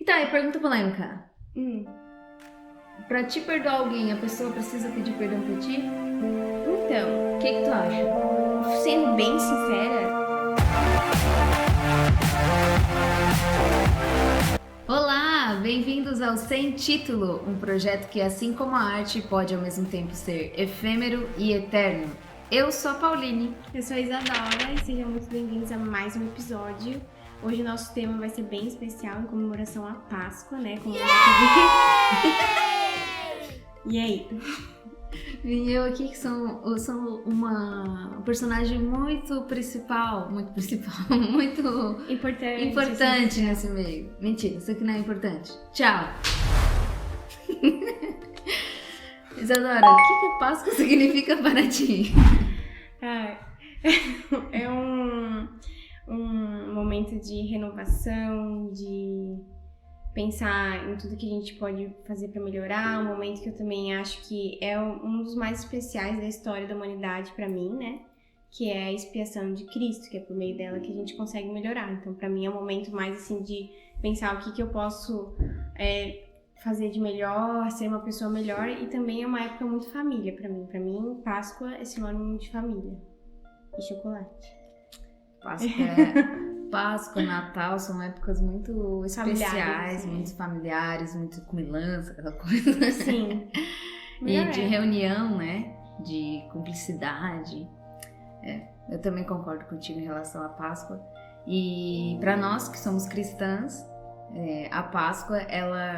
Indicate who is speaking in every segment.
Speaker 1: Então, aí pergunta polêmica.
Speaker 2: Hum.
Speaker 1: Pra te perdoar alguém, a pessoa precisa pedir perdão pra ti?
Speaker 2: Então,
Speaker 1: O que tu acha?
Speaker 2: sendo bem sincera,
Speaker 1: Olá, bem-vindos ao Sem Título, um projeto que, assim como a arte, pode ao mesmo tempo ser efêmero e eterno. Eu sou a Pauline.
Speaker 2: eu sou a Isadora e sejam muito bem-vindos a mais um episódio. Hoje o nosso tema vai ser bem especial em comemoração à Páscoa, né? Como E aí?
Speaker 1: Vim eu aqui que sou uma personagem muito importante nesse meio. Mentira, isso aqui não é importante. Tchau! Isadora, o que Páscoa significa para ti?
Speaker 2: É um momento de renovação, de pensar em tudo que a gente pode fazer para melhorar, um momento que eu também acho que é um dos mais especiais da história da humanidade para mim, né? Que é a expiação de Cristo, que é por meio dela que a gente consegue melhorar. Então, para mim é um momento mais assim de pensar o que eu posso fazer de melhor, ser uma pessoa melhor, e também é uma época muito família para mim. Para mim, Páscoa é sinônimo de família e chocolate.
Speaker 1: Páscoa, Natal são épocas muito especiais,
Speaker 2: assim.
Speaker 1: muito familiares, muito comilança, aquela coisa.
Speaker 2: Sim.
Speaker 1: E de reunião, né? De cumplicidade. Eu também concordo contigo em relação à Páscoa. E para nós que somos cristãs, a Páscoa,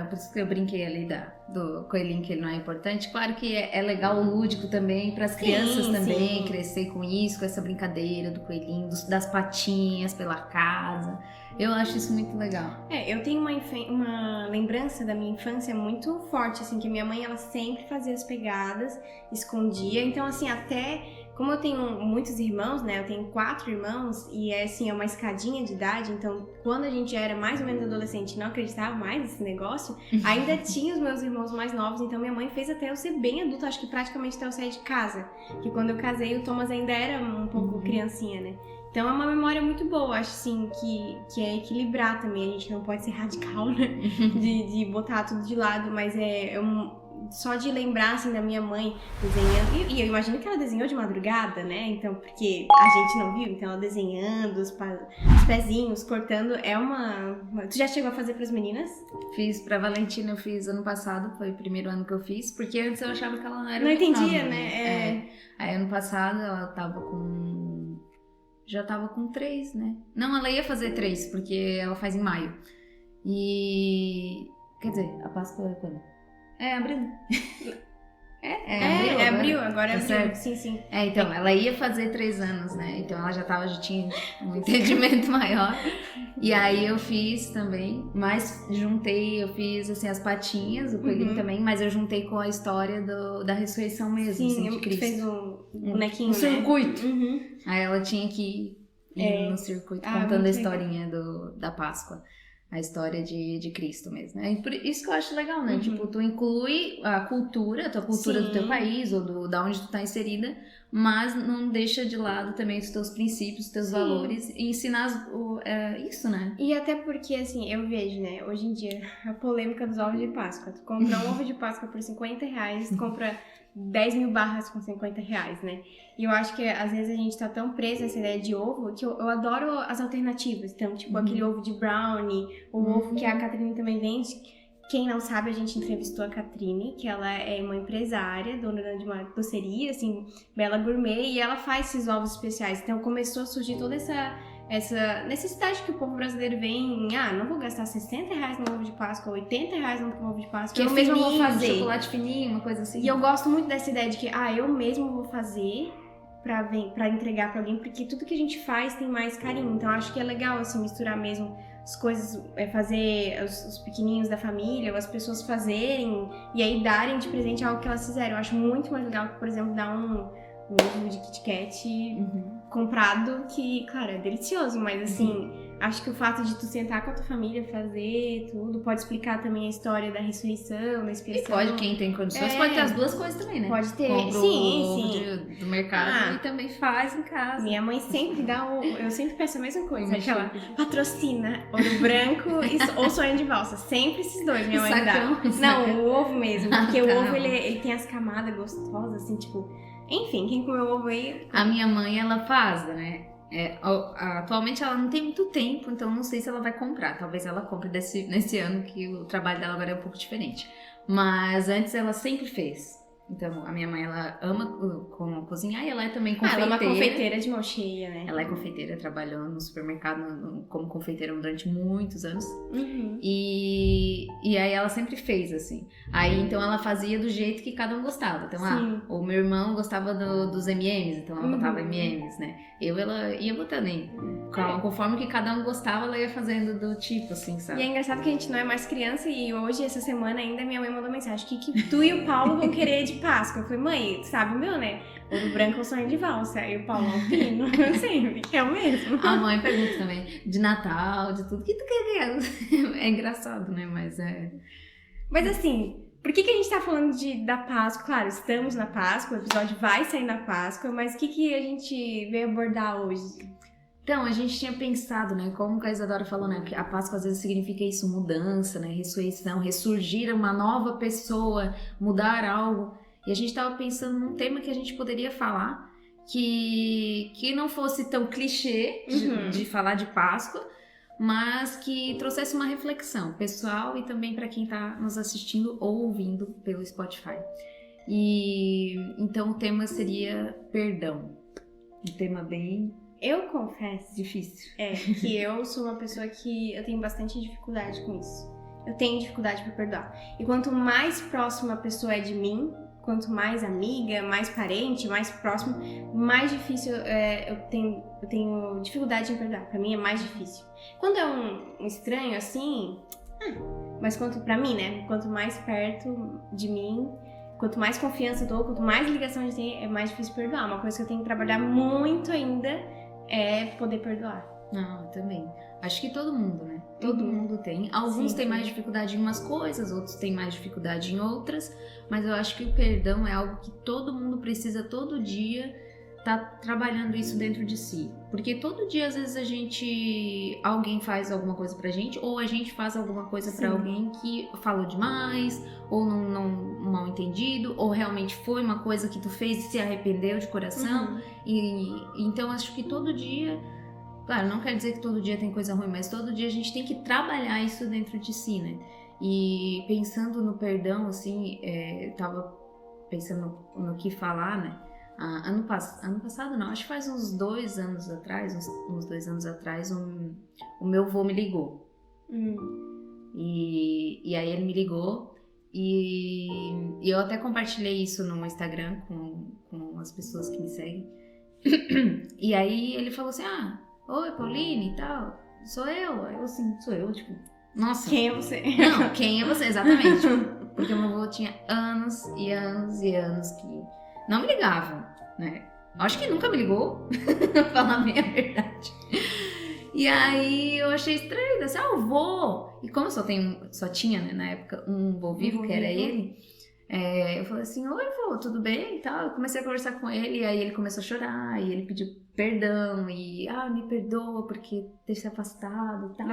Speaker 1: por isso que eu brinquei ali do coelhinho, que ele não é importante. Claro que é legal o lúdico também, para as crianças também crescer com isso, com essa brincadeira do coelhinho, das patinhas pela casa. Eu acho isso muito legal.
Speaker 2: Eu tenho uma lembrança da minha infância muito forte, assim, que minha mãe, ela sempre fazia as pegadas, escondia. Então, assim, até como eu tenho muitos irmãos, né, eu tenho 4 irmãos, e assim, é uma escadinha de idade, então quando a gente já era mais ou menos adolescente e não acreditava mais nesse negócio, ainda tinha os meus irmãos mais novos, então minha mãe fez até eu ser bem adulta, acho que praticamente até eu sair de casa, que quando eu casei o Thomas ainda era um pouco criancinha, né. Então é uma memória muito boa, acho assim, que é equilibrar também, a gente não pode ser radical, né, de botar tudo de lado, mas só de lembrar, assim, da minha mãe desenhando, e eu imagino que ela desenhou de madrugada, né, então, porque a gente não viu, então ela desenhando os pezinhos, cortando, Tu já chegou a fazer pras meninas?
Speaker 1: Fiz pra Valentina, eu fiz ano passado, foi o primeiro ano que eu fiz, porque antes eu achava que ela não era
Speaker 2: Não
Speaker 1: muito
Speaker 2: entendia,
Speaker 1: nova,
Speaker 2: né?
Speaker 1: Aí ano passado ela já tava com 3, né? Não, ela ia fazer 3, porque ela faz em maio. E... Quer dizer, a Páscoa é quando? É abril.
Speaker 2: É abril, agora é
Speaker 1: tá
Speaker 2: abril.
Speaker 1: Certo?
Speaker 2: Sim.
Speaker 1: Então, ela ia fazer 3 anos, né? Então ela já tinha um entendimento maior. E aí eu fiz também, mas eu fiz assim as patinhas, o coelhinho também, mas eu juntei com a história da ressurreição mesmo, assim, de Cristo.
Speaker 2: Fez um bonequinho,
Speaker 1: um circuito.
Speaker 2: Né?
Speaker 1: Aí ela tinha que ir no circuito contando a historinha da Páscoa. A história de Cristo mesmo, né? E por isso que eu acho legal, né? Tipo, tu inclui a tua cultura do teu país ou da onde tu tá inserida, mas não deixa de lado também os teus princípios, os teus valores e ensinar isso, né?
Speaker 2: E até porque, assim, eu vejo, né? Hoje em dia, a polêmica dos ovos de Páscoa. Tu compra um ovo de Páscoa por R$50, tu compra 10 mil barras com R$50, né? E eu acho que às vezes a gente tá tão preso nessa ideia de ovo que eu adoro as alternativas. Então, tipo, aquele ovo de brownie, o ovo que a Catrine também vende. Quem não sabe, a gente entrevistou a Catrine, que ela é uma empresária, dona de uma doceria, assim, bela gourmet, e ela faz esses ovos especiais. Então começou a surgir toda essa necessidade que o povo brasileiro vem não vou gastar R$60 no ovo de Páscoa, R$80 no ovo de Páscoa,
Speaker 1: que
Speaker 2: eu
Speaker 1: mesmo
Speaker 2: vou fazer.
Speaker 1: Chocolate fininho, uma coisa assim.
Speaker 2: E eu gosto muito dessa ideia de que, eu mesmo vou fazer pra entregar pra alguém, porque tudo que a gente faz tem mais carinho. Então acho que é legal, assim, misturar mesmo as coisas, fazer os pequenininhos da família, ou as pessoas fazerem, e aí darem de presente algo que elas fizeram. Eu acho muito mais legal que, por exemplo, dar um ovo de Kit Kat comprado, que, claro, é delicioso, mas assim, acho que o fato de tu sentar com a tua família, fazer tudo, pode explicar também a história da ressurreição, da expiação.
Speaker 1: E pode, quem tem condições, pode ter as duas coisas também, né?
Speaker 2: Pode ter,
Speaker 1: compra
Speaker 2: sim.
Speaker 1: o ovo do mercado e também faz em casa.
Speaker 2: Minha mãe sempre dá eu sempre peço a mesma coisa, aquela patrocina Ouro Branco ou Sonho de Valsa, sempre esses dois minha mãe dá. Não, o ovo mesmo, porque o ovo ele tem as camadas gostosas, assim, tipo, enfim, quem comeu ovo aí...
Speaker 1: A minha mãe, ela faz, né? Atualmente ela não tem muito tempo, então não sei se ela vai comprar. Talvez ela compre nesse ano, que o trabalho dela agora é um pouco diferente. Mas antes ela sempre fez. Então, a minha mãe, ela ama cozinhar e ela é também confeiteira.
Speaker 2: Ela é uma confeiteira de mão cheia, né?
Speaker 1: Ela é confeiteira, trabalhou no supermercado como confeiteira durante muitos anos. E aí ela sempre fez, assim. Aí, então, ela fazia do jeito que cada um gostava. Então, o meu irmão gostava dos M&M's, então ela botava M&M's, né? Ela ia botando aí. Conforme que cada um gostava, ela ia fazendo do tipo, assim, sabe?
Speaker 2: E é engraçado que a gente não é mais criança e hoje, essa semana ainda, minha mãe mandou mensagem que tu e o Paulo vão querer de Páscoa. Eu falei, mãe, tu sabe o meu, né? Ouro Branco ou Sonho de Valsa. E o Paulo Alpino, sempre, é o mesmo.
Speaker 1: A mãe pergunta também, de Natal, de tudo. O que tu quer ver? É engraçado, né?
Speaker 2: Mas assim, por que a gente tá falando da Páscoa? Claro, estamos na Páscoa, o episódio vai sair na Páscoa, mas o que a gente veio abordar hoje?
Speaker 1: Então, a gente tinha pensado, né, como a Isadora falou, né, que a Páscoa às vezes significa isso, mudança, né, ressurreição, ressurgir uma nova pessoa, mudar algo. E a gente estava pensando num tema que a gente poderia falar, que não fosse tão clichê de falar de Páscoa, mas que trouxesse uma reflexão pessoal e também para quem está nos assistindo ou ouvindo pelo Spotify. E então o tema seria perdão. Um tema bem...
Speaker 2: Eu confesso,
Speaker 1: difícil.
Speaker 2: Que eu sou uma pessoa que eu tenho bastante dificuldade com isso. Eu tenho dificuldade para perdoar. E quanto mais próxima a pessoa é de mim, quanto mais amiga, mais parente, mais próximo, mais difícil eu tenho dificuldade em perdoar. Para mim é mais difícil. Quando é um estranho assim, mas pra mim, né? Quanto mais perto de mim, quanto mais confiança eu dou, quanto mais ligação a gente tem, é mais difícil perdoar. Uma coisa que eu tenho que trabalhar muito ainda é poder perdoar.
Speaker 1: Não, eu também. Acho que todo mundo, né? Todo mundo tem. Alguns têm mais dificuldade em umas coisas, outros têm mais dificuldade em outras, mas eu acho que o perdão é algo que todo mundo precisa todo dia tá trabalhando isso dentro de si. Porque todo dia, às vezes, alguém faz alguma coisa pra gente, ou a gente faz alguma coisa pra alguém que falou demais, ou não mal entendido, ou realmente foi uma coisa que tu fez e se arrependeu de coração. E então, acho que todo dia... Claro, não quer dizer que todo dia tem coisa ruim, mas todo dia a gente tem que trabalhar isso dentro de si, né? E pensando no perdão, assim, eu tava pensando no que falar, né? Ano passado não, acho que faz uns 2 anos atrás, uns 2 anos atrás, o meu avô me ligou. E aí ele me ligou e eu até compartilhei isso no Instagram com as pessoas que me seguem. E aí ele falou assim, oi, Pauline e tal, sou eu. Aí eu assim, sou eu, tipo, nossa.
Speaker 2: Quem é você?
Speaker 1: Não, quem é você, exatamente. Porque o meu avô tinha anos e anos e anos que não me ligava, né? Acho que nunca me ligou, pra falar a minha verdade. E aí eu achei estranho, assim, o vô. E como eu só tinha, né, na época, um vô vivo, que era ele, eu falei assim, oi, vô, tudo bem e tal. Eu comecei a conversar com ele, e aí ele começou a chorar, e ele pediu perdão, e me perdoa porque ter se afastado e tal.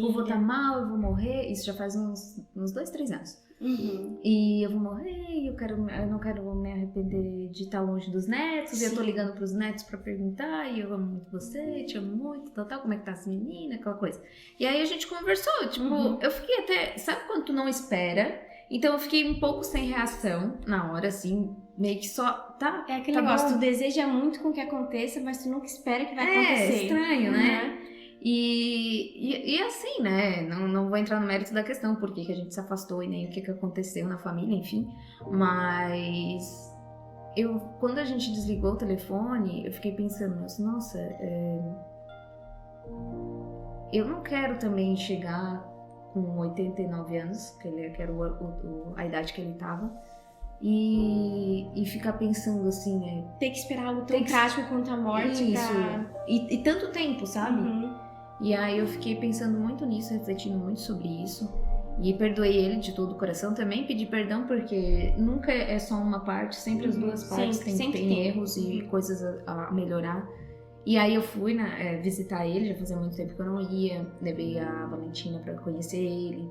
Speaker 1: O vô tá mal, eu vou morrer. Isso já faz uns 2, 3 anos. E eu vou morrer, eu não quero me arrepender de estar longe dos netos. E eu tô ligando pros netos pra perguntar, e eu amo muito você, te amo muito, tal, como é que tá essa menina, aquela coisa. E aí a gente conversou, tipo, eu fiquei até, sabe quando tu não espera? Então eu fiquei um pouco sem reação na hora, assim, meio que só, tá?
Speaker 2: É aquele negócio, tu deseja muito com que aconteça, mas tu nunca espera que vai acontecer.
Speaker 1: É estranho, né? E assim, né, não vou entrar no mérito da questão, por que a gente se afastou e nem o que aconteceu na família, enfim, mas quando a gente desligou o telefone, eu fiquei pensando, nossa, eu não quero também chegar com 89 anos, que era a idade que ele tava, e ficar pensando assim,
Speaker 2: ter que esperar algo tão trágico quanto a morte.
Speaker 1: Isso, e tanto tempo, sabe? E aí eu fiquei pensando muito nisso, refletindo muito sobre isso. E perdoei ele de todo o coração. Também pedi perdão porque nunca é só uma parte, sempre as duas partes têm erros e coisas a melhorar. E aí eu fui visitar ele, já fazia muito tempo que eu não ia. Levei a Valentina pra conhecer ele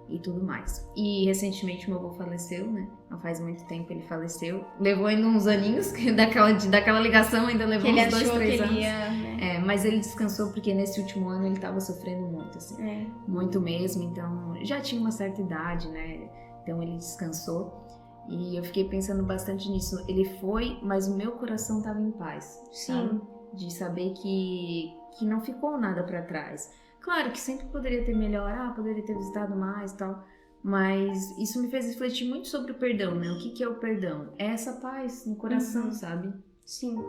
Speaker 1: e tudo mais. E recentemente meu avô faleceu, né? Não faz muito tempo ele faleceu. Levou ainda uns aninhos, daquela ligação ainda levou uns 2, 3 anos. Né? Mas ele descansou porque nesse último ano ele tava sofrendo muito, assim. Muito mesmo, então já tinha uma certa idade, né? Então ele descansou. E eu fiquei pensando bastante nisso. Ele foi, mas o meu coração tava em paz, sabe? De saber que não ficou nada pra trás. Claro que sempre poderia ter melhor, poderia ter visitado mais e tal, mas isso me fez refletir muito sobre o perdão, né? O que é o perdão? É essa paz no coração, sabe?
Speaker 2: Sim.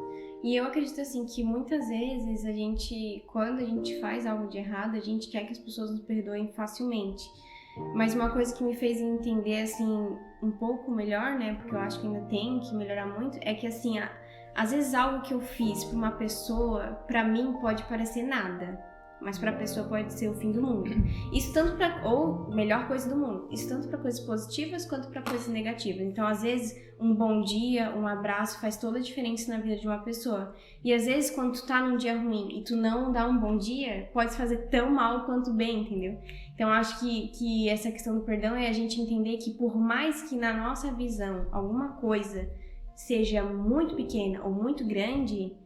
Speaker 2: E eu acredito, assim, que muitas vezes quando a gente faz algo de errado, a gente quer que as pessoas nos perdoem facilmente. Mas uma coisa que me fez entender, assim, um pouco melhor, né? Porque eu acho que ainda tem que melhorar muito, é que, assim, às vezes algo que eu fiz pra uma pessoa, pra mim pode parecer nada. Mas pra pessoa pode ser o fim do mundo. Isso tanto ou melhor coisa do mundo. Isso tanto pra coisas positivas quanto pra coisas negativas. Então, às vezes, um bom dia, um abraço faz toda a diferença na vida de uma pessoa. E às vezes, quando tu tá num dia ruim e tu não dá um bom dia, pode fazer tão mal quanto bem, entendeu? Então, acho que essa questão do perdão é a gente entender que por mais que na nossa visão alguma coisa seja muito pequena ou muito grande,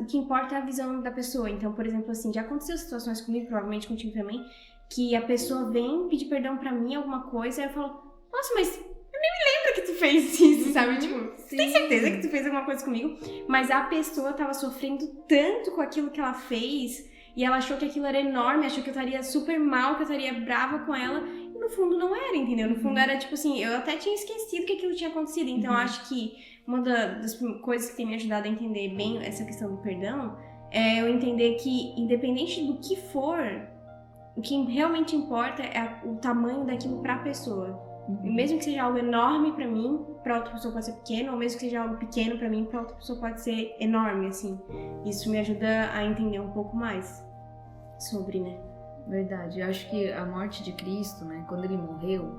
Speaker 2: o que importa é a visão da pessoa. Então, por exemplo, assim, já aconteceu situações comigo, provavelmente contigo também, que a pessoa vem pedir perdão pra mim, alguma coisa, e eu falo, nossa, mas eu nem me lembro que tu fez isso, sabe? Tipo, você tem certeza que tu fez alguma coisa comigo? Mas a pessoa tava sofrendo tanto com aquilo que ela fez, e ela achou que aquilo era enorme, achou que eu estaria super mal, que eu estaria brava com ela, e no fundo não era, entendeu? No fundo era tipo assim, eu até tinha esquecido que aquilo tinha acontecido. Então, acho que uma das coisas que tem me ajudado a entender bem essa questão do perdão é eu entender que, independente do que for, o que realmente importa é o tamanho daquilo pra pessoa. Mesmo que seja algo enorme pra mim, pra outra pessoa pode ser pequeno, ou mesmo que seja algo pequeno pra mim, pra outra pessoa pode ser enorme, assim. Isso me ajuda a entender um pouco mais sobre, né?
Speaker 1: Verdade. Eu acho que a morte de Cristo, né, quando ele morreu,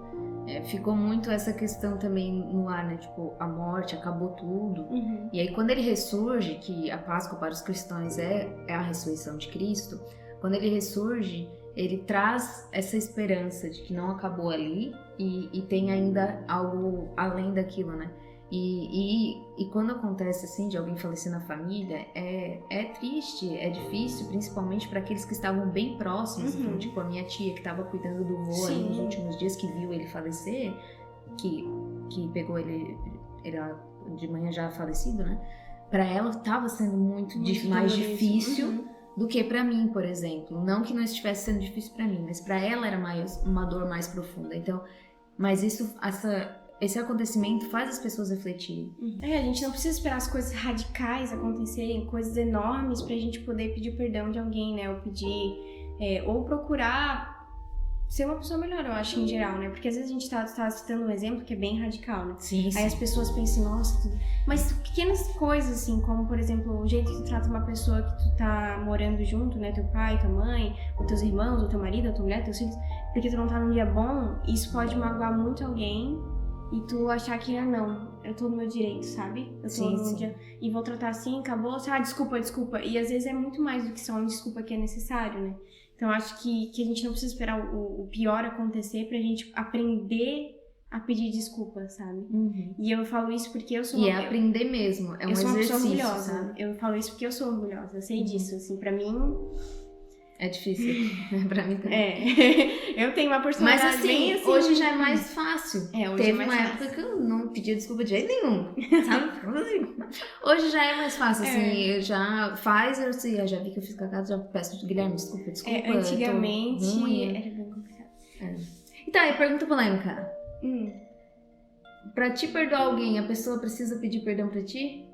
Speaker 1: ficou muito essa questão também no ar, né? Tipo, a morte, acabou tudo. E aí, quando ele ressurge, que a Páscoa para os cristãos é a ressurreição de Cristo, quando ele ressurge, ele traz essa esperança de que não acabou ali e tem ainda algo além daquilo, né? E quando acontece assim, de alguém falecer na família, é triste, é difícil, principalmente para aqueles que estavam bem próximos. Então, tipo, a minha tia que estava cuidando do vô ali nos últimos dias, que viu ele falecer, que pegou ele de manhã já falecido, né? Para ela estava sendo muito mais difícil do que para mim, por exemplo. Não que não estivesse sendo difícil para mim, mas para ela era uma dor mais profunda. Então, mas esse acontecimento faz as pessoas refletirem.
Speaker 2: A gente não precisa esperar as coisas radicais acontecerem, coisas enormes pra gente poder pedir perdão de alguém, né? Ou pedir, ou procurar ser uma pessoa melhor, eu acho, em geral, né? Porque às vezes a gente tá citando um exemplo que é bem radical, né?
Speaker 1: Sim.
Speaker 2: Aí as pessoas pensam, nossa, mas pequenas coisas, assim, como, por exemplo, o jeito que tu trata uma pessoa que tu tá morando junto, né? Teu pai, tua mãe, os teus irmãos, o teu marido, a tua mulher, teus filhos, porque tu não tá num dia bom, isso pode magoar muito alguém. E tu achar que, não, eu tô no meu direito, sabe? Eu tô no dia e vou tratar assim, acabou, desculpa. E às vezes é muito mais do que só uma desculpa que é necessário, né? Então acho que a gente não precisa esperar o pior acontecer pra gente aprender a pedir desculpa, sabe? E eu falo isso porque eu sou
Speaker 1: aprender mesmo, é um exercício,
Speaker 2: eu sou uma pessoa orgulhosa,
Speaker 1: sabe?
Speaker 2: Eu falo isso porque eu sou orgulhosa, eu sei disso, assim, pra mim...
Speaker 1: É difícil, pra mim também.
Speaker 2: Eu tenho uma personalidade.
Speaker 1: Mas assim, hoje já é mais fácil.
Speaker 2: Hoje
Speaker 1: Teve
Speaker 2: é mais
Speaker 1: uma
Speaker 2: fácil.
Speaker 1: época que eu não pedia desculpa de jeito nenhum, sabe? Hoje já é mais fácil, assim, eu já já vi que eu fiz cagada, já peço, Guilherme, desculpa.
Speaker 2: Antigamente era bem complicado.
Speaker 1: Então, aí, pergunta polêmica. Pra te perdoar alguém, a pessoa precisa pedir perdão pra ti?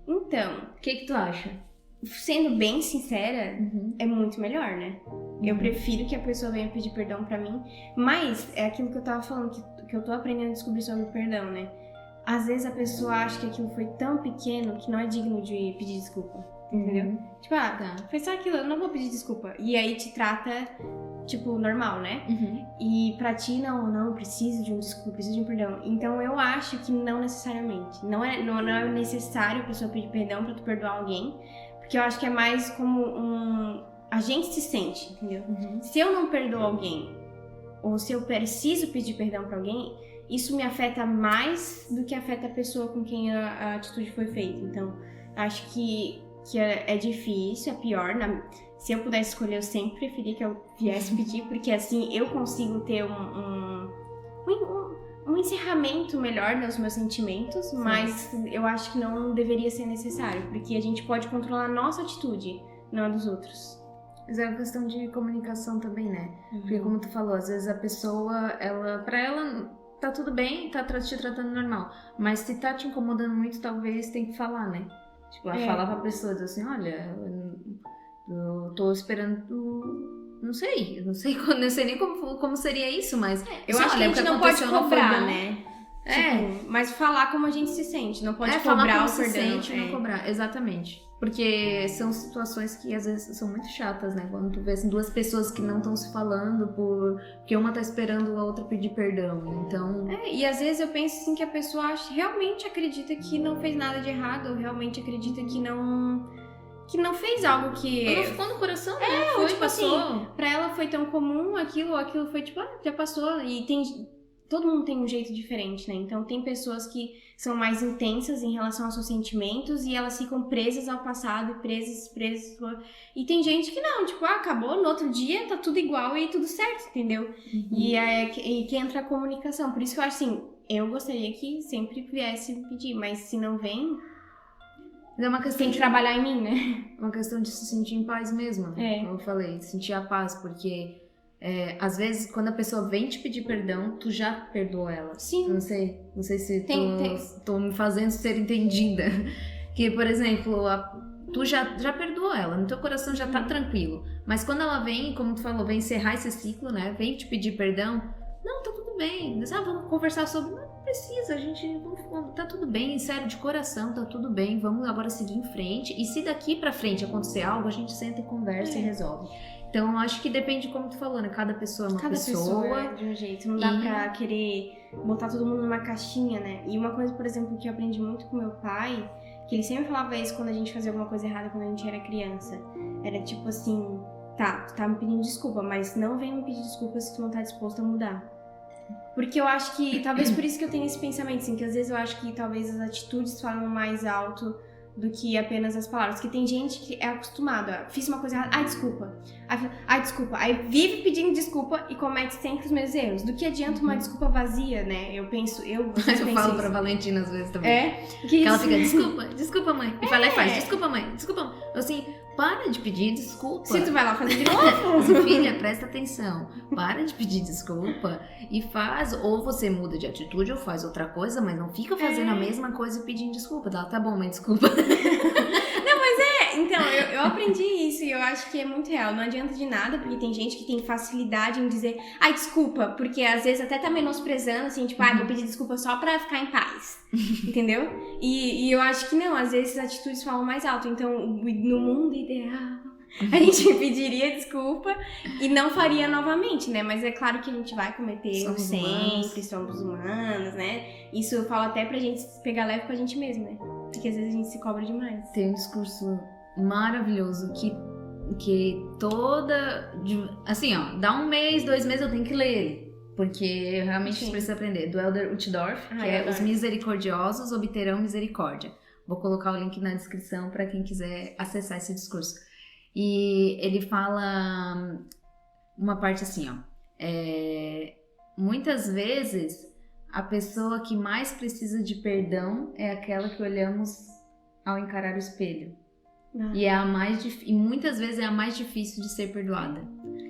Speaker 2: Então,
Speaker 1: o que tu acha?
Speaker 2: Sendo bem sincera, é muito melhor, né? Eu prefiro que a pessoa venha pedir perdão pra mim, mas é aquilo que eu tava falando, que eu tô aprendendo a descobrir sobre o perdão, né? Às vezes a pessoa acha que aquilo foi tão pequeno que não é digno de pedir desculpa. entendeu? Tipo, fez só aquilo, eu não vou pedir desculpa. E aí te trata, tipo, normal, né? E pra ti, não, preciso de um desculpa, preciso de um perdão. Então eu acho que não necessariamente. Não é necessário a pessoa pedir perdão pra tu perdoar alguém. Porque eu acho que é mais como a gente se sente, entendeu? Se eu não perdoo alguém, ou se eu preciso pedir perdão pra alguém, isso me afeta mais do que afeta a pessoa com quem a atitude foi feita. Então, acho que é difícil, é pior. Se eu pudesse escolher, eu sempre preferia que eu viesse pedir, porque assim eu consigo ter um encerramento melhor nos meus sentimentos, mas eu acho que não deveria ser necessário, porque a gente pode controlar a nossa atitude, não a dos outros.
Speaker 1: Mas é uma questão de comunicação também, né? Porque como tu falou, às vezes a pessoa, pra ela tá tudo bem, tá te tratando normal. Mas se tá te incomodando muito, talvez tem que falar, né? Tipo, falar pra pessoa, dizer assim, olha, eu tô esperando, não sei nem como seria isso, mas...
Speaker 2: eu acho que a gente não pode cobrar, né? Tipo, mas falar como a gente se sente, não pode cobrar
Speaker 1: falar como
Speaker 2: o
Speaker 1: se
Speaker 2: perdão.
Speaker 1: Sente, não cobrar, exatamente. Porque são situações que às vezes são muito chatas, né? Quando tu vê assim, duas pessoas que não estão se falando porque uma tá esperando a outra pedir perdão, então...
Speaker 2: e às vezes eu penso assim que a pessoa realmente acredita que não fez nada de errado, ou realmente acredita que não fez algo que...
Speaker 1: Não ficou no coração, né?
Speaker 2: Foi, tipo passou. Assim, pra ela foi tão comum aquilo foi tipo, já passou. E todo mundo tem um jeito diferente, né? Então tem pessoas que são mais intensas em relação aos seus sentimentos e elas ficam presas ao passado, presas. E tem gente que não, tipo, acabou, no outro dia tá tudo igual e tudo certo, entendeu? E que entra a comunicação. Por isso que eu acho assim, eu gostaria que sempre viesse pedir, mas se não vem...
Speaker 1: É uma questão
Speaker 2: tem que trabalhar em mim, né?
Speaker 1: É uma questão de se sentir em paz mesmo, como eu falei, de sentir a paz, porque às vezes quando a pessoa vem te pedir perdão, tu já perdoou ela.
Speaker 2: Sim.
Speaker 1: Não sei se tô me fazendo ser entendida. Que, por exemplo, tu já perdoou ela, no teu coração já tá tranquilo. Mas quando ela vem, como tu falou, vem encerrar esse ciclo, né? Vem te pedir perdão, não, tá tudo bem. Vamos conversar sobre... Precisa, a gente tá tudo bem, sério, de coração, tá tudo bem, vamos agora seguir em frente, e se daqui pra frente acontecer algo, a gente senta e conversa e resolve. Então, eu acho que depende de como tu falou, né? Cada pessoa é uma pessoa.
Speaker 2: Cada pessoa é de um jeito, não dá pra querer botar todo mundo numa caixinha, né? E uma coisa, por exemplo, que eu aprendi muito com meu pai, que ele sempre falava isso quando a gente fazia alguma coisa errada quando a gente era criança, era tipo assim, tu tá me pedindo desculpa, mas não vem me pedir desculpa se tu não tá disposto a mudar. Porque eu acho que, talvez por isso que eu tenho esse pensamento, assim, que às vezes eu acho que talvez as atitudes falam mais alto do que apenas as palavras. Porque tem gente que é acostumada, fiz uma coisa errada, desculpa. Desculpa. Aí vive pedindo desculpa e comete sempre os mesmos erros. Do que adianta uma desculpa vazia, né? Eu
Speaker 1: falo pra Valentina às vezes também. Que ela fica, desculpa mãe. E fala, faz, desculpa mãe. Assim, para de pedir desculpa.
Speaker 2: Se tu vai lá fazer de novo.
Speaker 1: Filha, presta atenção. Para de pedir desculpa e faz. Ou você muda de atitude ou faz outra coisa, mas não fica fazendo a mesma coisa e pedindo desculpa. Tá bom, mãe, desculpa.
Speaker 2: Não, mas então, eu aprendi isso e eu acho que é muito real. Não adianta de nada, porque tem gente que tem facilidade em dizer, desculpa, porque às vezes até tá menosprezando, assim, tipo, vou pedir desculpa só pra ficar em paz. Entendeu? E eu acho que não, às vezes as atitudes falam mais alto. Então, no mundo ideal, a gente pediria desculpa e não faria novamente, né? Mas é claro que a gente vai cometer erros sempre, somos humanos, né? Isso eu falo até pra gente pegar leve com a gente mesmo, né? Porque às vezes a gente se cobra demais.
Speaker 1: Tem um discurso maravilhoso que assim, dá 1 mês, 2 meses eu tenho que ler ele. Porque realmente precisa aprender. Do Elder Uchtdorf, que é Os Misericordiosos Obterão Misericórdia. Vou colocar o link na descrição para quem quiser acessar esse discurso. E ele fala uma parte assim, muitas vezes a pessoa que mais precisa de perdão é aquela que olhamos ao encarar o espelho. E muitas vezes é a mais difícil de ser perdoada.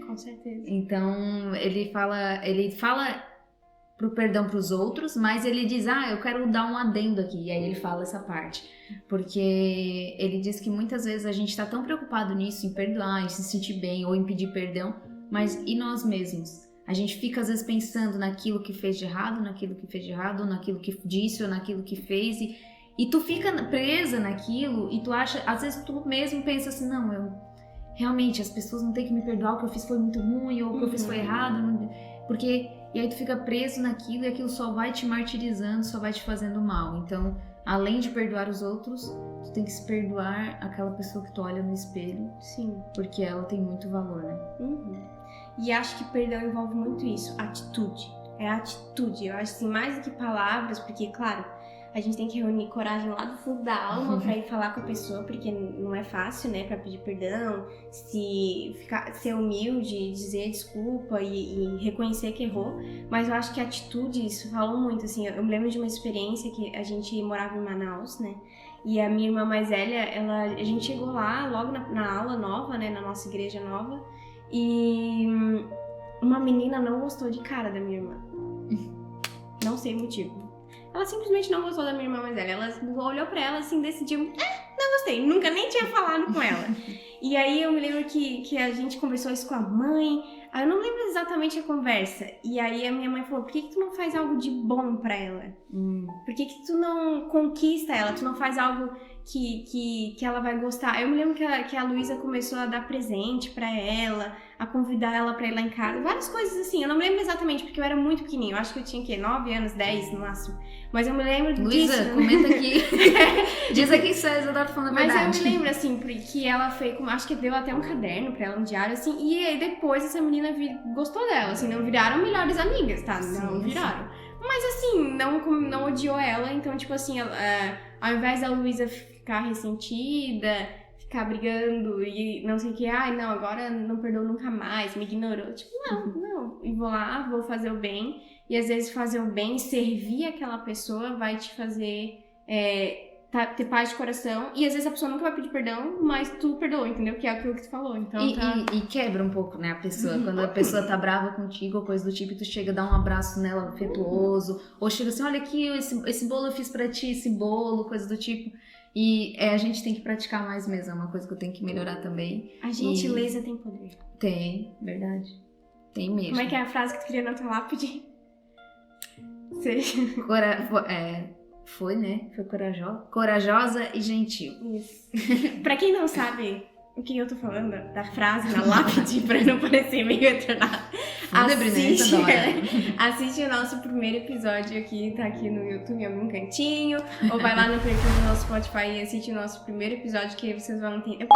Speaker 2: Com certeza.
Speaker 1: Então, ele fala pro perdão pros outros, mas ele diz, eu quero dar um adendo aqui. E aí ele fala essa parte. Porque ele diz que muitas vezes a gente tá tão preocupado nisso, em perdoar, em se sentir bem ou em pedir perdão, mas e nós mesmos? A gente fica às vezes pensando naquilo que fez de errado, ou naquilo que disse, ou naquilo que fez, E tu fica presa naquilo e tu acha, às vezes tu mesmo pensa assim, não, realmente as pessoas não têm que me perdoar, o que eu fiz foi muito ruim, ou o que eu fiz foi errado, porque... E aí tu fica preso naquilo e aquilo só vai te martirizando, só vai te fazendo mal. Então, além de perdoar os outros, tu tem que se perdoar aquela pessoa que tu olha no espelho.
Speaker 2: Sim.
Speaker 1: Porque ela tem muito valor, né?
Speaker 2: E acho que perdão envolve muito isso, atitude. É atitude. Eu acho assim, mais do que palavras, porque, claro, a gente tem que reunir coragem lá do fundo da alma pra ir falar com a pessoa, porque não é fácil, né, pra pedir perdão, ser humilde, dizer desculpa e reconhecer que errou. Mas eu acho que atitudes falam muito, assim. Eu me lembro de uma experiência que a gente morava em Manaus, né, e a minha irmã mais velha, a gente chegou lá logo na aula nova, né, na nossa igreja nova, e uma menina não gostou de cara da minha irmã. Não sei o motivo. Ela simplesmente não gostou da minha irmã mais velha. Ela olhou pra ela assim, decidiu, não gostei, nunca nem tinha falado com ela. E aí eu me lembro que a gente conversou isso com a mãe. Aí eu não lembro exatamente a conversa. E aí a minha mãe falou, por que tu não faz algo de bom pra ela? Por que tu não conquista ela? Tu não faz algo que ela vai gostar? Eu me lembro que a Luísa começou a dar presente pra ela, a convidar ela pra ir lá em casa. Várias coisas assim. Eu não me lembro exatamente, porque eu era muito pequenininha. Eu acho que eu tinha, 9 anos, 10 no máximo. Mas eu me lembro disso.
Speaker 1: Luísa, comenta aqui. Diz aqui, César, tá falando a verdade.
Speaker 2: Mas eu me lembro, assim, porque ela fez, acho que deu até um caderno pra ela, um diário, assim. E aí depois essa menina gostou dela, assim. Não viraram melhores amigas, tá? Não viraram. Mas assim, não odiou ela. Então, tipo assim, ao invés da Luísa ficar ressentida, ficar brigando e não sei o que, não, agora não perdoou nunca mais, me ignorou. Tipo, não. E vou lá, vou fazer o bem. E às vezes fazer o bem, servir aquela pessoa vai te fazer ter paz de coração. E às vezes a pessoa nunca vai pedir perdão, mas tu perdoa, entendeu? Que é aquilo que tu falou. Então,
Speaker 1: e quebra um pouco, né, a pessoa. Quando a pessoa tá brava contigo ou coisa do tipo, e tu chega a dar um abraço nela afetuoso. Ou chega assim, olha aqui, esse bolo eu fiz pra ti, esse bolo, coisa do tipo. E a gente tem que praticar mais mesmo, é uma coisa que eu tenho que melhorar também.
Speaker 2: A gentileza tem poder.
Speaker 1: Tem, verdade. Tem mesmo.
Speaker 2: Como é que é a frase que tu queria na tua lápide?
Speaker 1: Foi, né? Foi corajosa e gentil.
Speaker 2: Isso. Pra quem não sabe o que eu tô falando da frase na lápide, pra não parecer meio eternado, assiste o nosso primeiro episódio aqui, tá aqui no YouTube em algum cantinho, ou vai lá no perfil do nosso Spotify e assiste o nosso primeiro episódio, que aí vocês vão entender.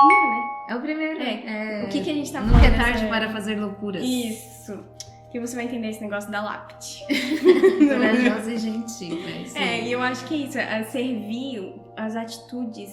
Speaker 2: É o primeiro, né?
Speaker 1: É o primeiro.
Speaker 2: O que a gente tá falando?
Speaker 1: Nunca é tarde para fazer loucuras.
Speaker 2: Isso. Que você vai entender esse negócio da lápide.
Speaker 1: Corajosa e gentil, né?
Speaker 2: E eu acho que é isso. Servir, as atitudes,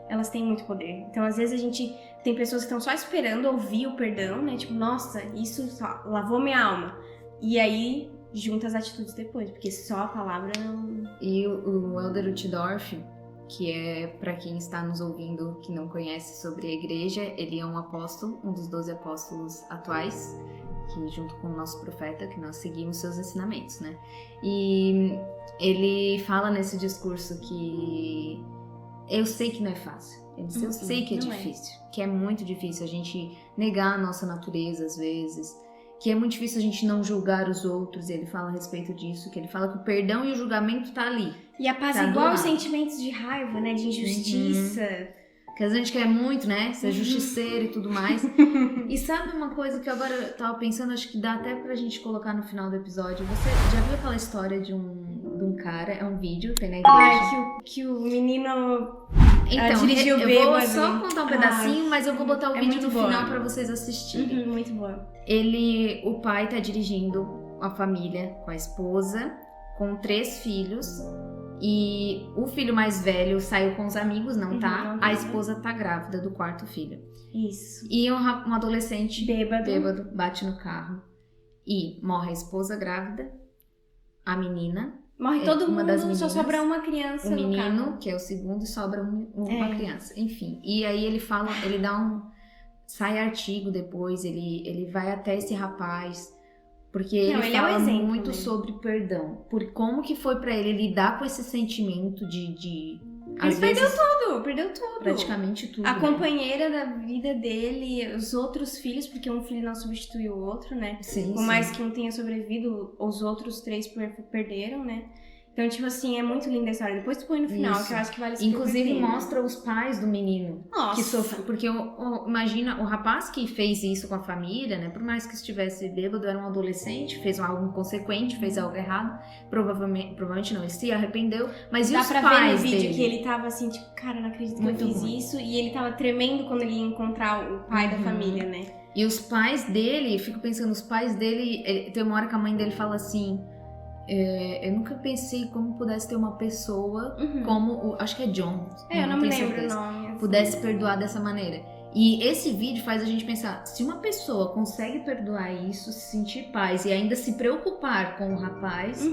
Speaker 2: elas têm muito poder. Então, às vezes, a gente tem pessoas que estão só esperando ouvir o perdão, né? Tipo, nossa, isso só lavou minha alma. E aí, junta as atitudes depois, porque só a palavra não...
Speaker 1: E o Elder Uchtdorf, que é, pra quem está nos ouvindo que não conhece sobre a igreja, ele é um apóstolo, um dos 12 apóstolos atuais, que junto com o nosso profeta, que nós seguimos seus ensinamentos, né? E ele fala nesse discurso que eu sei que não é fácil, eu sei que é difícil, que é muito difícil a gente negar a nossa natureza às vezes, que é muito difícil a gente não julgar os outros, e ele fala a respeito disso, que ele fala que o perdão e o julgamento tá ali.
Speaker 2: E apaziguar os sentimentos de raiva, né, de injustiça...
Speaker 1: Porque a gente quer muito, né? Ser justiceiro e tudo mais. E sabe uma coisa que agora eu tava pensando, acho que dá até pra gente colocar no final do episódio. Você já viu aquela história de um cara, é um vídeo, tem na igreja.
Speaker 2: Que o menino
Speaker 1: dirigiu
Speaker 2: bêbado.
Speaker 1: Eu vou só contar um pedacinho, mas eu vou botar o vídeo no final pra vocês assistirem.
Speaker 2: Muito boa.
Speaker 1: O pai tá dirigindo a família com a esposa, com 3 filhos. E o filho mais velho saiu com os amigos, não tá? A esposa tá grávida do 4º filho.
Speaker 2: Isso.
Speaker 1: E um adolescente
Speaker 2: bêbado
Speaker 1: bate no carro. E morre a esposa grávida, a menina.
Speaker 2: Morre todo
Speaker 1: uma
Speaker 2: mundo,
Speaker 1: das meninas,
Speaker 2: só sobra uma criança
Speaker 1: no
Speaker 2: menino,
Speaker 1: carro. Que é o segundo, e sobra uma criança. Enfim, e aí ele fala, ele dá sai artigo depois, ele vai até esse rapaz... Porque ele fala muito sobre perdão. Por como que foi pra ele lidar com esse sentimento de
Speaker 2: ele perdeu tudo.
Speaker 1: Praticamente tudo.
Speaker 2: A companheira da vida dele, os outros filhos, porque um filho não substitui o outro, né?
Speaker 1: Sim,
Speaker 2: Por mais que um tenha sobrevivido, os outros 3 perderam, né? Então, tipo assim, é muito linda a história. Depois tu põe no final,
Speaker 1: Isso.
Speaker 2: que eu acho que vale super
Speaker 1: Inclusive
Speaker 2: a pena.
Speaker 1: mostra os pais do menino
Speaker 2: Nossa.
Speaker 1: que sofreu. Porque imagina, o rapaz que fez isso com a família, né? Por mais que estivesse bêbado, era um adolescente, fez algo inconsequente, fez algo errado. Provavelmente não, ele se arrependeu. Mas e
Speaker 2: Dá
Speaker 1: os
Speaker 2: pra ver
Speaker 1: pais
Speaker 2: no vídeo
Speaker 1: dele?
Speaker 2: que ele tava assim, tipo, cara, não acredito que
Speaker 1: Muito
Speaker 2: eu fiz
Speaker 1: ruim.
Speaker 2: isso. E ele tava tremendo quando ele ia encontrar o pai da família, né?
Speaker 1: E os pais dele, fico pensando, os pais dele, tem uma hora que a mãe dele fala assim, eu nunca pensei como pudesse ter uma pessoa como, acho que é John,
Speaker 2: Eu não me
Speaker 1: tenho
Speaker 2: lembro
Speaker 1: certeza,
Speaker 2: o nome. Assim.
Speaker 1: pudesse perdoar dessa maneira. E esse vídeo faz a gente pensar, se uma pessoa consegue perdoar isso, se sentir paz e ainda se preocupar com o rapaz,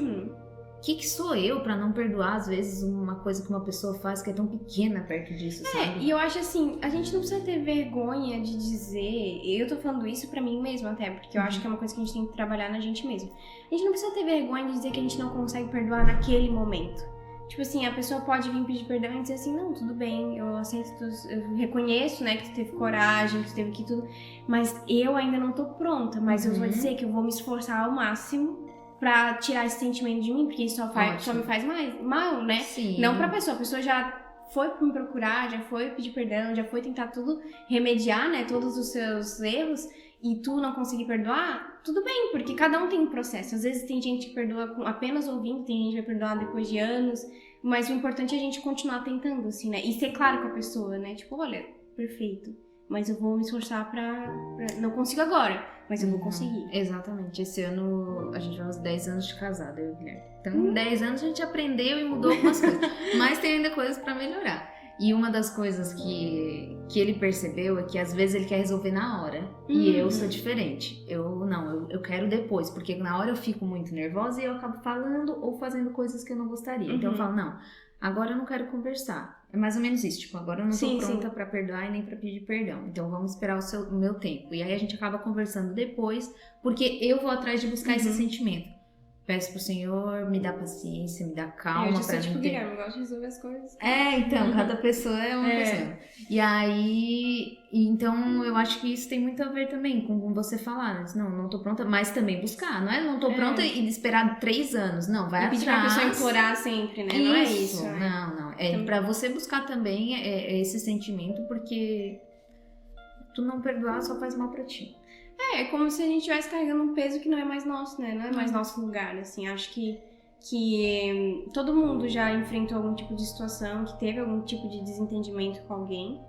Speaker 1: que sou eu pra não perdoar, às vezes, uma coisa que uma pessoa faz que é tão pequena perto disso, sabe?
Speaker 2: E eu acho assim, a gente não precisa ter vergonha de dizer, eu tô falando isso pra mim mesma até, porque eu acho que é uma coisa que a gente tem que trabalhar na gente mesmo. A gente não precisa ter vergonha de dizer que a gente não consegue perdoar naquele momento. Tipo assim, a pessoa pode vir pedir perdão e dizer assim, não, tudo bem, eu aceito, eu reconheço, né, que tu teve coragem, que tu teve que tudo, mas eu ainda não tô pronta, mas eu vou dizer que eu vou me esforçar ao máximo pra tirar esse sentimento de mim, porque isso só me faz mais mal, né?
Speaker 1: Sim.
Speaker 2: Não pra pessoa, a pessoa já foi me procurar, já foi pedir perdão, já foi tentar tudo remediar, né, todos os seus erros, e tu não conseguir perdoar, tudo bem, porque cada um tem um processo. Às vezes tem gente que perdoa apenas ouvindo, tem gente que vai perdoar depois de anos, mas o importante é a gente continuar tentando, assim, né? E ser claro com a pessoa, né? Tipo, olha, perfeito, mas eu vou me esforçar pra... Não consigo agora, mas eu vou conseguir.
Speaker 1: Exatamente. Esse ano a gente vai aos 10 anos de casada, eu e o Guilherme. Então, em 10 anos a gente aprendeu e mudou algumas coisas. Mas tem ainda coisas pra melhorar. E uma das coisas que ele percebeu é que às vezes ele quer resolver na hora. E eu sou diferente. Eu quero depois. Porque na hora eu fico muito nervosa e eu acabo falando ou fazendo coisas que eu não gostaria. Então eu falo, não, agora eu não quero conversar. É mais ou menos isso. Tipo, agora eu não tô pronta pra perdoar e nem pra pedir perdão. Então vamos esperar o meu tempo. E aí a gente acaba conversando depois. Porque eu vou atrás de buscar esse sentimento. Peço pro Senhor, me dá paciência, me dá calma.
Speaker 2: Eu já sou
Speaker 1: pra
Speaker 2: tipo
Speaker 1: não ter...
Speaker 2: Guilherme, eu gosto de resolver as coisas.
Speaker 1: Então, cada pessoa é uma pessoa. E aí, então eu acho que isso tem muito a ver também com você falar, não tô pronta, mas também buscar, não é não tô pronta e esperar 3 anos, não, vai atrás.
Speaker 2: E pedir pra pessoa implorar sempre, né? Não é isso.
Speaker 1: Não, é pra você buscar também esse sentimento, porque tu não perdoar só faz mal pra ti.
Speaker 2: É como se a gente estivesse carregando um peso que não é mais nosso, né? Não é mais nosso lugar, assim. Acho que todo mundo já enfrentou algum tipo de situação, que teve algum tipo de desentendimento com alguém.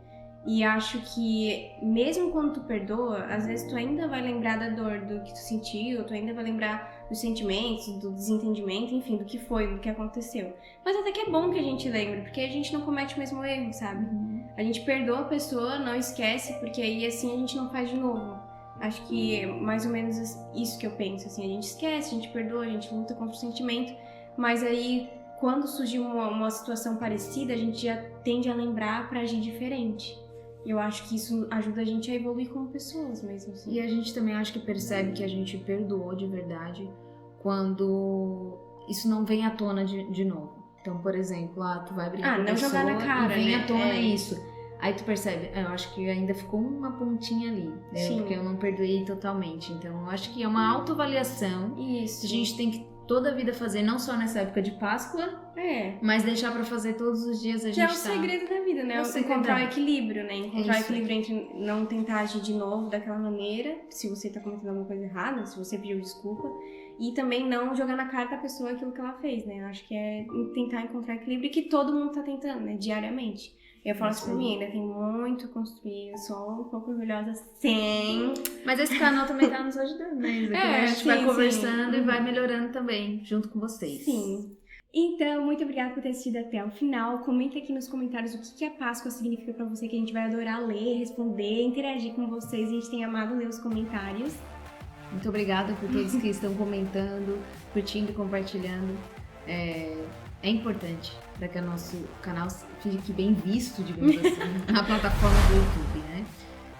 Speaker 2: E acho que mesmo quando tu perdoa, às vezes tu ainda vai lembrar da dor do que tu sentiu, tu ainda vai lembrar dos sentimentos, do desentendimento, enfim, do que foi, do que aconteceu. Mas até que é bom que a gente lembre, porque a gente não comete o mesmo erro, sabe? A gente perdoa a pessoa, não esquece, porque aí assim a gente não faz de novo. Acho que é mais ou menos isso que eu penso, assim, a gente esquece, a gente perdoa, a gente luta contra o sentimento, mas aí quando surgir uma situação parecida, a gente já tende a lembrar pra agir diferente. Eu acho que isso ajuda a gente a evoluir como pessoas mesmo, assim.
Speaker 1: E a gente também acho que percebe que a gente perdoou de verdade quando isso não vem à tona de novo. Então, por exemplo, tu vai brigar com a pessoa
Speaker 2: jogar na cara,
Speaker 1: e vem
Speaker 2: né?
Speaker 1: à tona isso. Aí tu percebe, eu acho que ainda ficou uma pontinha ali, né? Porque eu não perdoei totalmente. Então, eu acho que é uma autoavaliação.
Speaker 2: Isso.
Speaker 1: A gente tem que toda a vida fazer, não só nessa época de Páscoa, mas deixar pra fazer todos os dias.
Speaker 2: Que é o segredo da vida, né? Encontrar o equilíbrio, né? Encontrar o equilíbrio entre não tentar agir de novo daquela maneira, se você tá cometendo alguma coisa errada, se você pediu desculpa, e também não jogar na cara da pessoa aquilo que ela fez, né? Eu acho que é tentar encontrar equilíbrio que todo mundo tá tentando, né? Diariamente. Eu falo isso pra mim, ainda tem muito a construir, eu sou um pouco orgulhosa, sim.
Speaker 1: Mas esse canal também tá nos ajudando, né? A gente vai conversando e vai melhorando também, junto com vocês.
Speaker 2: Sim. Então, muito obrigada por ter assistido até o final. Comenta aqui nos comentários o que a Páscoa significa pra você, que a gente vai adorar ler, responder, interagir com vocês. A gente tem amado ler os comentários.
Speaker 1: Muito obrigada por todos que estão comentando, curtindo e compartilhando. É importante para que o nosso canal fique bem visto, digamos assim, na plataforma do YouTube, né?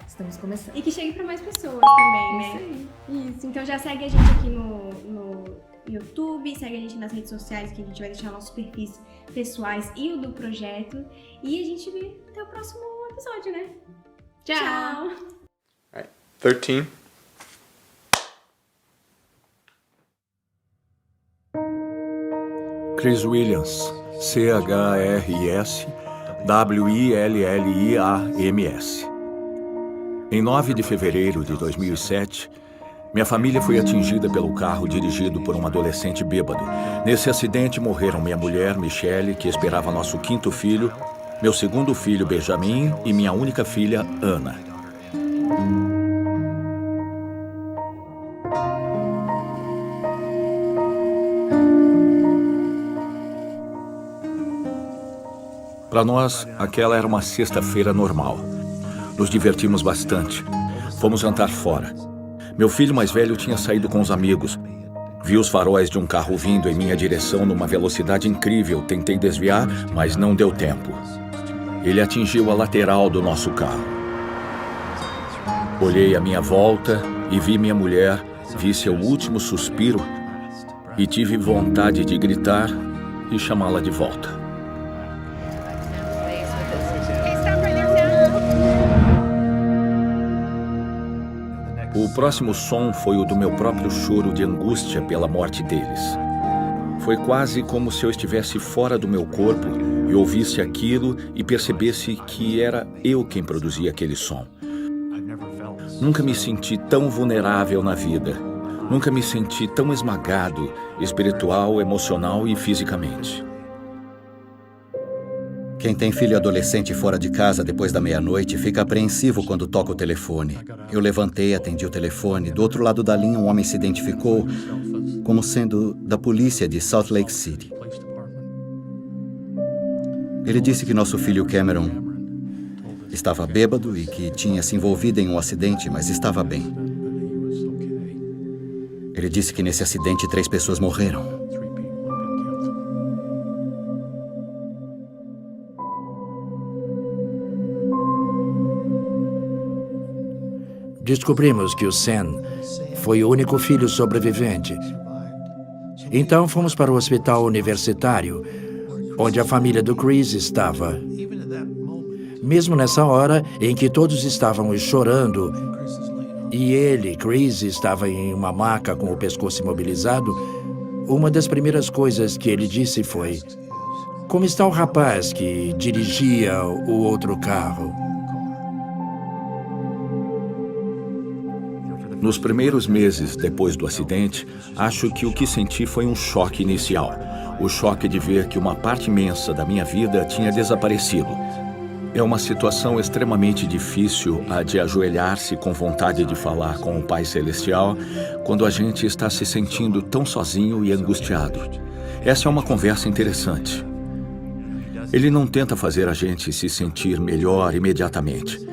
Speaker 1: Estamos começando.
Speaker 2: E que chegue para mais pessoas também, né?
Speaker 1: Isso aí.
Speaker 2: Isso. Então já segue a gente aqui no YouTube, segue a gente nas redes sociais, que a gente vai deixar nossos perfis pessoais e o do projeto. E a gente vê até o próximo episódio, né? Tchau!
Speaker 3: All right. 13.
Speaker 4: Chris Williams, CHRIS-WILLIAMS. Em 9 de fevereiro de 2007, minha família foi atingida pelo carro dirigido por um adolescente bêbado. Nesse acidente morreram minha mulher, Michelle, que esperava nosso 5º filho, meu 2º filho, Benjamin, e minha única filha, Ana. Para nós, aquela era uma sexta-feira normal. Nos divertimos bastante. Fomos jantar fora. Meu filho mais velho tinha saído com os amigos. Vi os faróis de um carro vindo em minha direção numa velocidade incrível. Tentei desviar, mas não deu tempo. Ele atingiu a lateral do nosso carro. Olhei à minha volta e vi minha mulher, vi seu último suspiro e tive vontade de gritar e chamá-la de volta. O próximo som foi o do meu próprio choro de angústia pela morte deles. Foi quase como se eu estivesse fora do meu corpo e ouvisse aquilo e percebesse que era eu quem produzia aquele som. Nunca me senti tão vulnerável na vida. Nunca me senti tão esmagado, espiritual, emocional e fisicamente.
Speaker 5: Quem tem filho adolescente fora de casa depois da meia-noite fica apreensivo quando toca o telefone. Eu levantei, atendi o telefone. Do outro lado da linha, um homem se identificou como sendo da polícia de Salt Lake City. Ele disse que nosso filho Cameron estava bêbado e que tinha se envolvido em um acidente, mas estava bem. Ele disse que nesse acidente 3 pessoas morreram.
Speaker 6: Descobrimos que o Sam foi o único filho sobrevivente. Então fomos para o hospital universitário, onde a família do Chris estava. Mesmo nessa hora em que todos estavam chorando, e ele, Chris, estava em uma maca com o pescoço imobilizado, uma das primeiras coisas que ele disse foi: "Como está o rapaz que dirigia o outro carro?"
Speaker 4: Nos primeiros meses depois do acidente, acho que o que senti foi um choque inicial. O choque de ver que uma parte imensa da minha vida tinha desaparecido. É uma situação extremamente difícil a de ajoelhar-se com vontade de falar com o Pai Celestial quando a gente está se sentindo tão sozinho e angustiado. Essa é uma conversa interessante. Ele não tenta fazer a gente se sentir melhor imediatamente.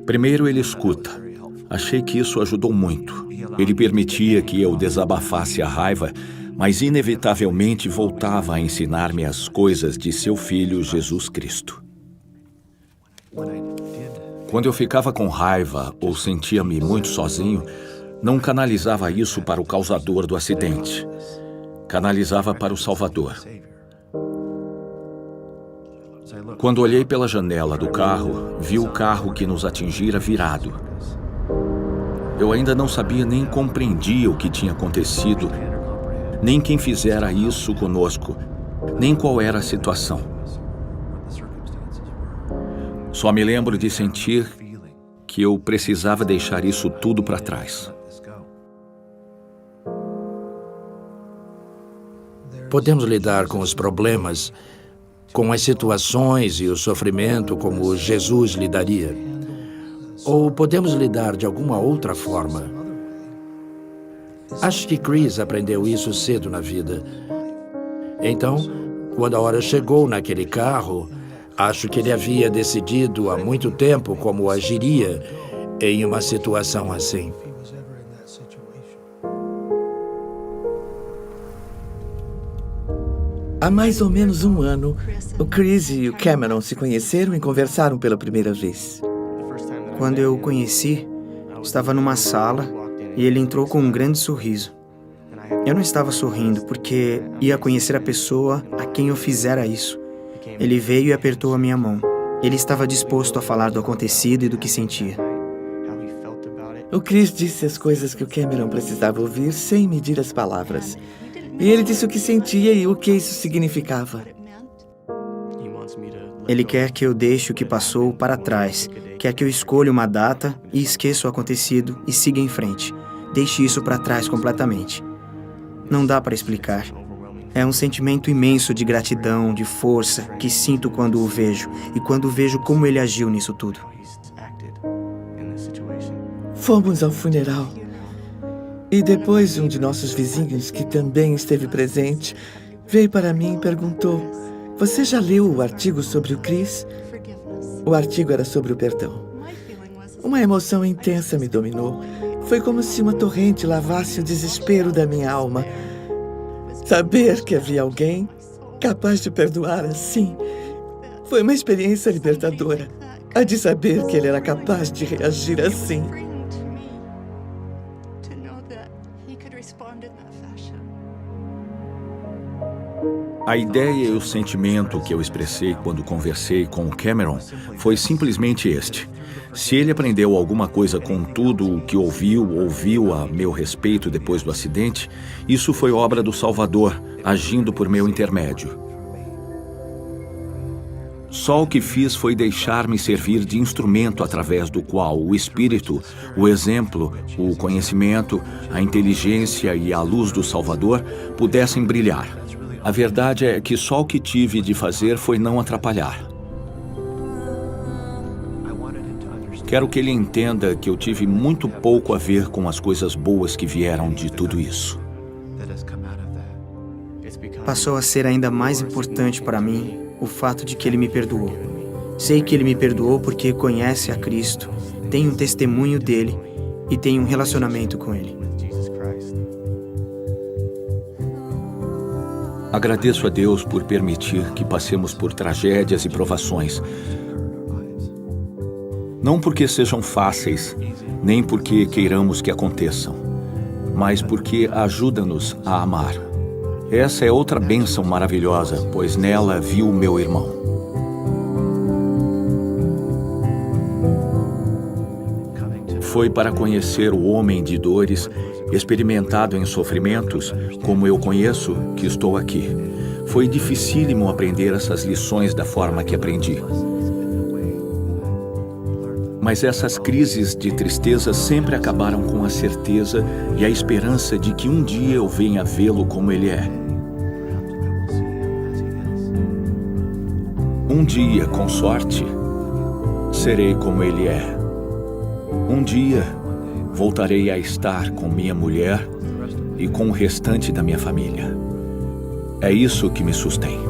Speaker 4: Primeiro ele escuta. Achei que isso ajudou muito. Ele permitia que eu desabafasse a raiva, mas inevitavelmente voltava a ensinar-me as coisas de seu Filho Jesus Cristo. Quando eu ficava com raiva ou sentia-me muito sozinho, não canalizava isso para o causador do acidente. Canalizava para o Salvador. Quando olhei pela janela do carro, vi o carro que nos atingira virado. Eu ainda não sabia nem compreendia o que tinha acontecido, nem quem fizera isso conosco, nem qual era a situação. Só me lembro de sentir que eu precisava deixar isso tudo para trás.
Speaker 6: Podemos lidar com os problemas, com as situações e o sofrimento como Jesus lidaria. Ou podemos lidar de alguma outra forma. Acho que Chris aprendeu isso cedo na vida. Então, quando a hora chegou naquele carro, acho que ele havia decidido há muito tempo como agiria em uma situação assim.
Speaker 7: Há mais ou menos um ano, o Chris e o Cameron se conheceram e conversaram pela primeira vez.
Speaker 8: Quando eu o conheci, estava numa sala e ele entrou com um grande sorriso. Eu não estava sorrindo porque ia conhecer a pessoa a quem eu fizera isso. Ele veio e apertou a minha mão. Ele estava disposto a falar do acontecido e do que sentia.
Speaker 7: O Chris disse as coisas que o Cameron precisava ouvir sem medir as palavras. E ele disse o que sentia e o que isso significava.
Speaker 8: Ele quer que eu deixe o que passou para trás. Quer que eu escolha uma data e esqueça o acontecido e siga em frente. Deixe isso para trás completamente. Não dá para explicar. É um sentimento imenso de gratidão, de força, que sinto quando o vejo e quando vejo como ele agiu nisso tudo.
Speaker 7: Fomos ao funeral. E depois um de nossos vizinhos, que também esteve presente, veio para mim e perguntou: "Você já leu o artigo sobre o Chris?" O artigo era sobre o perdão. Uma emoção intensa me dominou. Foi como se uma torrente lavasse o desespero da minha alma. Saber que havia alguém capaz de perdoar assim foi uma experiência libertadora. A de saber que ele era capaz de reagir assim.
Speaker 4: A ideia e o sentimento que eu expressei quando conversei com o Cameron foi simplesmente este. Se ele aprendeu alguma coisa com tudo o que ouviu a meu respeito depois do acidente, isso foi obra do Salvador, agindo por meu intermédio. Só o que fiz foi deixar-me servir de instrumento através do qual o Espírito, o exemplo, o conhecimento, a inteligência e a luz do Salvador pudessem brilhar. A verdade é que só o que tive de fazer foi não atrapalhar. Quero que ele entenda que eu tive muito pouco a ver com as coisas boas que vieram de tudo isso.
Speaker 8: Passou a ser ainda mais importante para mim o fato de que ele me perdoou. Sei que ele me perdoou porque conhece a Cristo, tem um testemunho dele e tem um relacionamento com ele.
Speaker 4: Agradeço a Deus por permitir que passemos por tragédias e provações. Não porque sejam fáceis, nem porque queiramos que aconteçam, mas porque ajuda-nos a amar. Essa é outra bênção maravilhosa, pois nela vi o meu irmão. Foi para conhecer o homem de dores, experimentado em sofrimentos, como eu conheço, que estou aqui. Foi dificílimo aprender essas lições da forma que aprendi. Mas essas crises de tristeza sempre acabaram com a certeza e a esperança de que um dia eu venha vê-lo como ele é. Um dia, com sorte, serei como ele é. Um dia, voltarei a estar com minha mulher e com o restante da minha família. É isso que me sustém.